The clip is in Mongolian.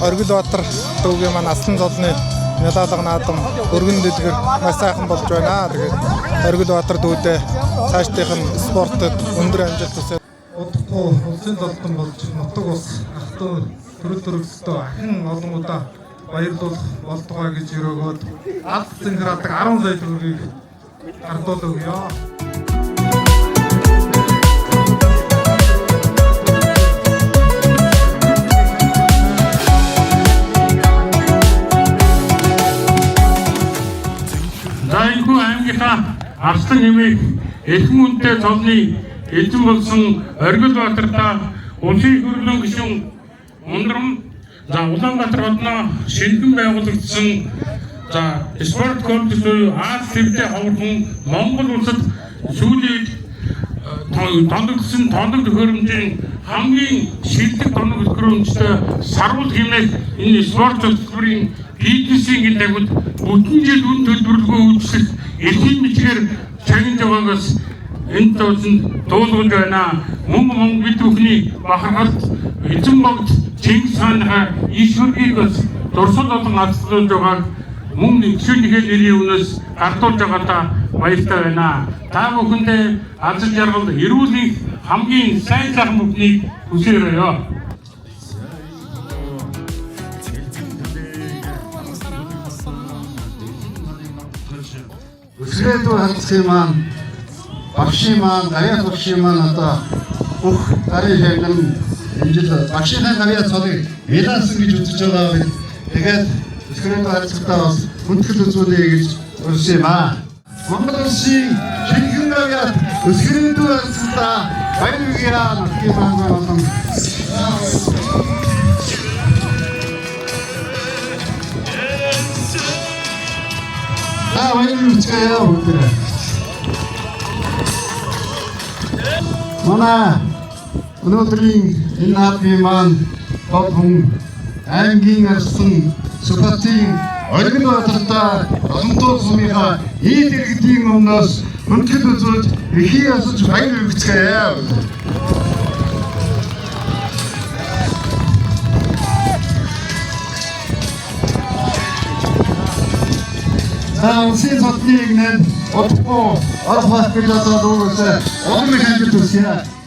Оргилбаатар төвгийн маань Аслан золны медалга наадам өргөн дэлгэр маш сайхан болж байна. Тэгээд Оргилбаатар дүүдээ цаашдынх нь спортод өндөр амжилт хүсье. Удахгүй улсын золтон болж нутаг ус ах トゥ төрөл төрөлтөө ахин олон удаа баярлуулах болтугай гэж өрөөгөөд алдсан градыг 10 сая төгрөгийг гардуулав өгье. Зайгүй аймгийнхаа Арслан нэмийг эрхэм үнэтэй цолны эзэн болсон Оргилбаатарта улсын хурлын гишүүн ундрам за Улаанбаатар хотноо шинхэн байгуулагдсан за спорт комплекс буюу Аз төвтэй ховорхон Монгол улсад сүүлийн тоногдсон тоног төхөөрөмжийн хамгийн шилдэг тоног төхөөрөмжтэй сарвал хэмээх энэ спорт хөтөлбөрийн бизнесийн гинтагуд бүтэн жил үн төлбөрлөгөө үйлчлэх эрхийн бичгээр чагнаж байгаагаас энэ тооцонд дуулгаж байна. Мөн бид бүхний бахархалт эзэн богд Чингис хааны иш хөргийг бас дурсал болон алдсан байгааг мөн нэгшүүнийхээ нэрийн өмнөөс гардуулж байгаадаа баяртай байна. Та бүхэндээ аз жаргал эрүүл их хамгийн сайн сайхан бүхнийг хүсээрэй. Өсрөөдөө хатсан маань багшийн маань гаяа багшийн маань одоо бүх гарын шагнал энэ жил багшийн гаяа цолыг ялаасан гэж үзэж байгаа бид тэгээд өсрөөдөө хатсантаа бас хүндэтгэл үзүүлэе гэж урьсан юм аа. Монгол улсын шинхэн гаяа өсрөөдөө хатсантаа баяр хүргэе гэх юм болон баяр хүргэе бүгдээ. Манай өнөөдрийн энэ наадмын маань товхон аймгийн арсан Сүхбаатарын Оргилбаатарта олонтоо сумынхаа ийд иргэдийн өмнөөс хүндэтгэл үзүүлж эхий асууж баяр хүргэцгээе. Улсын золтны игнэнд удахгүй орох байх гэж одоо дуугаас олон их амжилт хүсье.